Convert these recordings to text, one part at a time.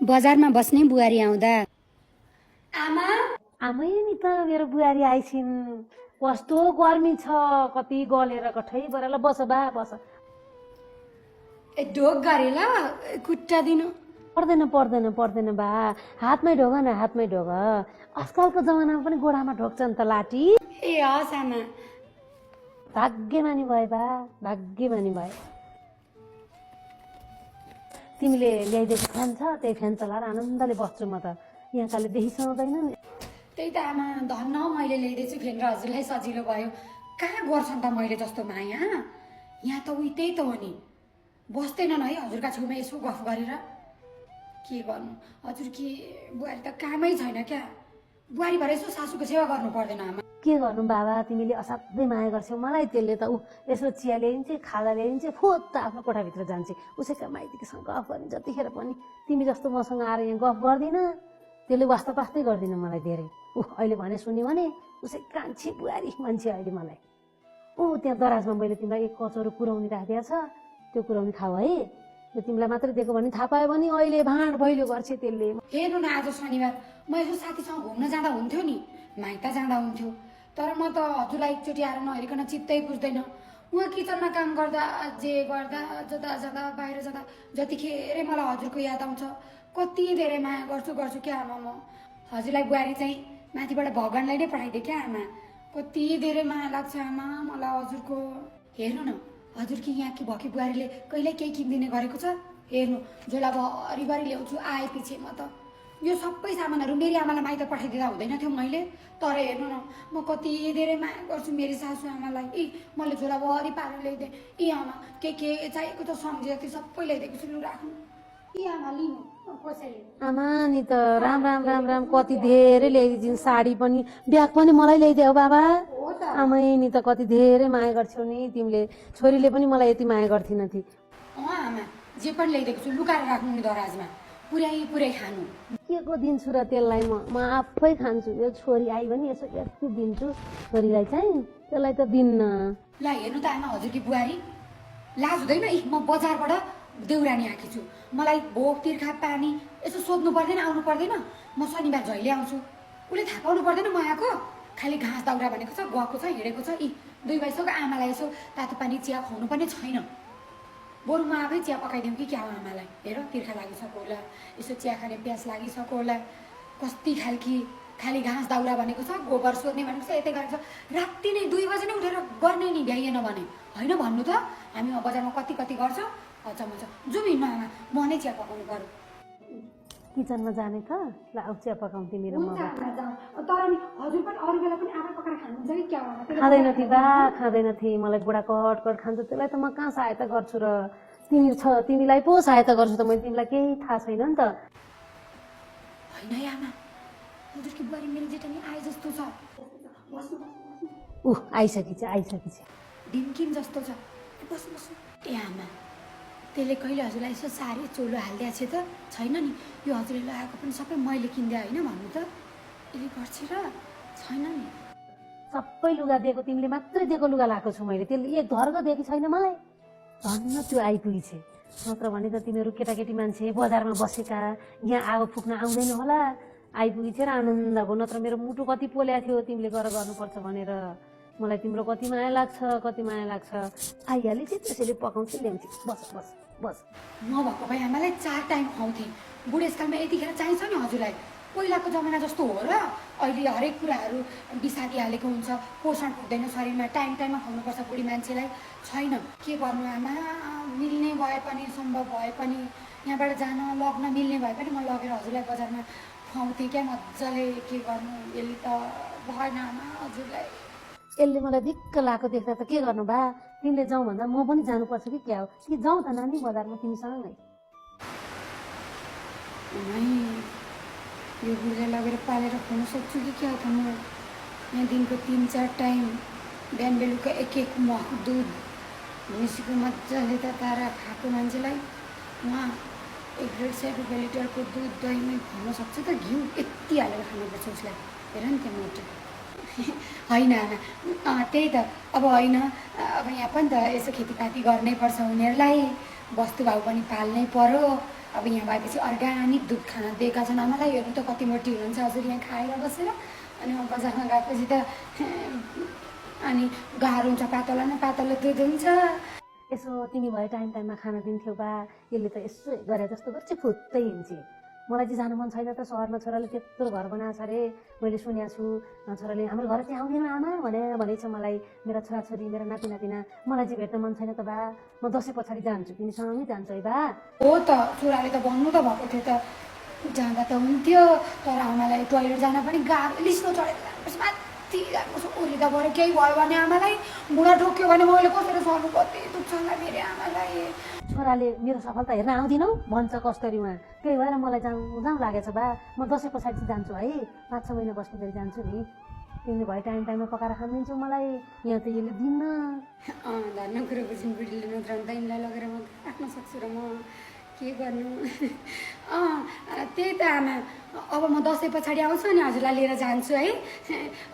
बजारमा बस्ने बुहारी आउँदा आमा आमै नि त मेरो बुहारी आइसिन्। कस्तो गर्मी छ, कति गलेर कठै बरेर बस बा बस। ढोक गरे ल खुट्टा दिनु पर्दैन पर्दैन पर्दैन बा, हातमै ढोग न, हातमै ढोग। आजकलको जमानामा पनि गोडामा ढोक्छन् त लाटी। ए हस् आमा। भाग्यमानी भयो बा, भाग्यमानी भयो। तिमीले ल्याइदिएको फ्यान छ, त्यही फ्यान चलाएर आनन्दले बस्छु म त। यहाँ काले देखि सुहाउँदैन नि। त्यही त आमा, धन्न मैले ल्याइदिएछु फेन र हजुरलाई सजिलो भयो। कहाँ गर्छन् त मैले जस्तो माया, यहाँ त उही त्यही त हो नि। बस्दैनन् है हजुरका छेउमा यसो गफ गरेर। के गर्नु हजुर, कि बुहारी त कामै छैन क्या। बुहारी भएर यसो सासूको सेवा गर्नु पर्दैन आमा। के गर्नु बाबा, तिमीले असाध्यै माया गर्छौ मलाई। त्यसले त ऊ यसो चिया ल्याइदिन्छ, खाजा ल्याइदिन्छ, फोत आफ्नो कोठाभित्र जान्छ। उसैका माइतीसँग गफ गर्ने जतिखेर पनि तिमी जस्तो मसँग आएर यहाँ गफ गर्दिन। त्यसले वास्ता पास्तै गर्दिन मलाई धेरै। अहिले भने सुन्यो भने उसै कान्छी बुहारी मान्छे अहिले मलाई। त्यहाँ दराजमा मैले तिमीलाई एक कचौरो कुराउनी राखिदिएको छ, त्यो कुराउनी खाऊ है। त्यो तिमीलाई मात्रै दिएको भने थाहा पायो भने अहिले भाँड भैलो गर्छ त्यसले। हेर्नु न, आज शनिबार म यसो साथीसँग घुम्न जाँदा हुन्थ्यो नि, माइत जाँदा हुन्थ्यो। तर म त हजुरलाई एकचोटि आएर नहेरिकन चित्तै बुझ्दैन। उहाँ किचनमा काम गर्दा जे गर्दा जता जाँदा बाहिर जाँदा जतिखेर मलाई हजुरको याद आउँछ। कति धेरै माया गर्छु गर्छु क्या आमा म। हजुरलाई बुहारी चाहिँ माथिबाट भगवान्लाई नै पठाइदिएँ क्या आमा। कति धेरै माया लाग्छ आमा मलाई हजुरको। हेर्नु न, हजुरकी यहाँ कि भकी बुहारीले कहिल्यै केही किनिदिने गरेको छ? हेर्नु, झोलाभरिभरि ल्याउँछु आएपछि म त। यो सबै सामानहरू मेरी आमालाई माइत पठाइदिँदा हुँदैन थियो मैले? तर हेर्नु न, म कति धेरै माया गर्छु मेरी सासू आमालाई। मैले झोलाभरि पारेर ल्याइदिएँ। आमा, के चाहिएको त सम्झेर त्यो सबै ल्याइदिएको छु, लु राख्नु। आमा लिनु कसैले। आमा नि त राम राम राम राम, कति धेरै ल्याइदिन्छन्। साडी पनि ब्याग पनि मलाई ल्याइदियो बाबा। आमै नि त कति धेरै माया गर्छौ नि तिमीले। छोरीले पनि मलाई यति माया गर्थिन थी। आमा, जे पनि ल्याइदिएको छु, लुकाएर राख्नु नि दराजमा। पुरै खानु। के को दिन्छु र त्यसलाई म आफै खान्छु। यो छोरी आई भने यसो यति दिन्छु छोरीलाई चाहिँ, त्यसलाई त दिन्न। ल हेर्नु त आमा, हजुरकी बुहारी लाज हुँदैन? म बजारबाट देउरानी आएकी छु, मलाई भोक तिर्खा पानी यसो सोध्नु पर्दैन, आउनु पर्दैन? म शनिबार झैले आउँछु, उसले थाहा पाउनु पर्दैन म आएको? खालि घाँस दाउरा भनेको छ, गएको छ, हिँडेको छ। दुई भाइसँग आमालाई यसो तातो पानी चिया खुवाउनु पनि छैन। बरु म आफै चिया पकाइदिउँ कि क्या हो आमालाई? हेर, तिर्खा लागिसक्यो होला, यसो चिया खाने प्यास लागिसक्यो होला। कस्ती खाली घाँस दाउरा भनेको छ, गोबर सोध्ने भनेको छ, यतै गरेको छ। राति नै 2 बजे नै उठेर गर्ने नि, भ्याइएन भने होइन भन्नु त। हामी बजारमा कति गर्छ। अच्छा मजा जाउँ हिँड्नु आमा, म नै चिया पकाउनु पर्यो। किचनमा जाने त? ल आऊ चिया पकाउँ तिमी र म। तर नि हजुर पनि अरू बेला पनि आमा पकाएर खानुहुन्छ कि क्या? खाँदैन थिए बा, खाँदैन थिए। मलाई बुढा कट खान्छ, त्यसलाई त म कहाँ सहायता गर्छु र? तिमीलाई पो सहायता गर्छु त मैले, तिमीलाई केही थाहा छैन नि त। होइन है आमा, हजुरकी बुहारी मेरो जेठानी आए जस्तो छ। आइसकेछ। ढिम्किम जस्तो छ। बस्नु। आमा, त्यसले कहिले हजुरलाई यसो साडी चोलो हालिदिएको छ त? छैन नि, यो हजुरले लगाएको पनि सबै मैले किनिदिएँ होइन भन्नु त। यसले गर्छ र छैन नि। सबै लुगा दिएको तिमीले मात्रै दिएको लुगा लगाएको छु मैले, त्यसले एक धर्को दिएकी छैन मलाई। धन्न त्यो आइपुगेछ। नत्र भने त तिमीहरू केटाकेटी मान्छे बजारमा बसेका, यहाँ आगो फुक्न आउँदैन होला। आइपुगेछ र आनन्द भयो। नत्र मेरो मुटु कति पोल्या थियो तिमीले गर्नुपर्छ भनेर। मलाई तिम्रो कति माया लाग्छ। आइहालेछ, त्यसैले पकाउँछु, ल्याउँछु। बस। म भएको भए आमालाई 4 टाइम खुवाउँथेँ। बुढेसकालमा यतिखेर चाहिन्छ नि हजुरलाई। पहिलाको जमाना जस्तो हो र? अहिले हरेक कुराहरू बिसारिहालेको हुन्छ, पोषण पुग्दैन शरीरमा, टाइममा खुवाउनुपर्छ बुढी मान्छेलाई। छैन, के गर्नु आमा? मिल्ने भए पनि, सम्भव भए पनि, यहाँबाट जान लग्न मिल्ने भए पनि म लगेर हजुरलाई बजारमा खुवाउँथेँ क्या मजाले। के गर्नु, यसले त भएन आमा हजुरलाई। यसले मलाई दिक्क लागेको देख्दा त के गर्नु बा? तिमीले जाउँ भन्दा म पनि जानुपर्छ कि क्या हो? कि जाउँ त नानी बजारमा तिमीसँगै? यो बुढीलाई लगेर पालेर खुवाउन सक्छु कि क्या त म? यहाँ दिनको 3-4 टाइम, बिहान बेलुका एक मग दुध भैँसीको मजाले तताएर खाएको मान्छेलाई उहाँ 1.5 रुपियाँ लिटरको दुध दहीमै खुवाउन सक्छ त? घिउ यति हालेर खानुपर्छ उसलाई। हेर नि त्यो मोटो। होइन आमा, त्यही त। अब होइन, अब यहाँ पनि त यसो खेतीपाती गर्नै पर्छ उनीहरूलाई, वस्तुभाउ पनि पाल्नै पर्यो। अब यहाँ भएपछि अर्ग्यानिक दुध खान दिएका छन् आमालाई। हेर्नु त कति मोटी हुनुहुन्छ हजुर यहाँ खाएर बसेर। अनि म बजारमा गएपछि त अनि गाह्रो हुन्छ, पातलो न पातलो दुध हुन्छ। यसो तिमी भए टाइममा खाना दिन्थ्यौ बा, यसले त यसो गरे जस्तो गर्छ फुत्तै हिँड्छे। मलाई चाहिँ जानु मन छैन त, सहरमा छोराले त्यत्रो घर बनाएको छ अरे, मैले सुनेको छु। छोराले हाम्रो घर चाहिँ आउँदैन आमा भनेछ मलाई, मेरा छोराछोरी मेरा नाति नातिना। मलाई चाहिँ भेट्न मन छैन त बा, म दसैँ पछाडि जान्छु, तिमीसँगै जान्छु है बा। हो त, छोराले त भन्नु त भएको थियो त, जाँदा त हुन्थ्यो, तर आमालाई टोइलेट जान पनि गाह्रो, लिस्नो चढेर जानुपर्छ, माथि जानुपर्छ, ओर्लिँदा भएर केही भयो भने आमालाई, बुढा ढोक्यो भने मैले कसरी सर्नु, कति दुख्छ होला फेरि आमालाई। छोराले मेरो सफलता हेर्न आउँदिनौ भन्छ कस्तरी उहाँ, त्यही भएर मलाई जाउँ लागेछ बा, म दसैँ पछाडि चाहिँ जान्छु है, 5-6 महिना बस्नु फेरि जान्छु नि। तिमीले भए टाइममा पकाएर खानु दिन्छौ मलाई, यहाँ त यसले दिन्न। धन्न कुरो बुझ्नु बुढीले, नत्र भने यिनलाई लगेर म राख्न सक्छु र म के गर्नु। त्यही त आमा, अब म दसैँ पछाडि आउँछु अनि हजुरलाई लिएर जान्छु है।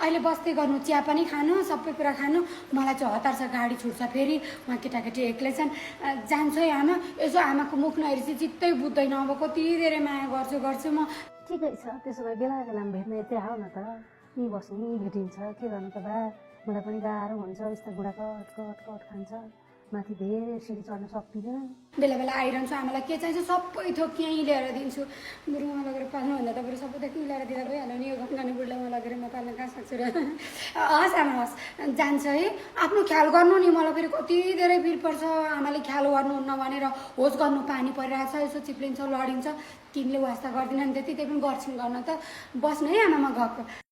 अहिले बस्दै गर्नु, चिया पनि खानु, सबै कुरा खानु, मलाई चाहिँ हतार छ, गाडी छुट्छ फेरि, उहाँ केटाकेटी एक्लै छन्। जान्छु है आमा, यसो आमाको मुख नहेरी चाहिँ चित्तै बुझ्दैन, अब कति धेरै माया गर्छु म। ठिकै छ, त्यसो भए बेला बेलामा भेट्न यतै आऊ न त, यहीँ बस्नु भेटिन्छ, के गर्नु त बा, मलाई पनि गाह्रो हुन्छ, यस्तो बुढा कट खान्छ, माथि धेरै सिँढी चढ्न सक्दिनँ। बेला बेला आइरहन्छु, आमालाई के चाहिन्छ सबै थोक यहीँ ल्याएर दिन्छु। बरुमा लगेर पाल्नुभन्दा त बरु सबै थोक ल्याएर दिँदा भइहाल्यो नि, यो गङ्गाने बुढलाई म लगेर म पाल्न कहाँ सक्छु र। हस् आमा हस्, जान्छ है, आफ्नो ख्याल गर्नु नि, मलाई फेरि कति धेरै भिड पर्छ, आमाले ख्याल गर्नुहुन्न भनेर होस् गर्नु, पानी परिरहेछ, यसो चिप्लिन्छ लडिन्छ, तिमीले वास्ता गर्दिन नि त्यति, त्यही पनि गर्छिन् गर्न त, बस्नु है आमा, म गएको।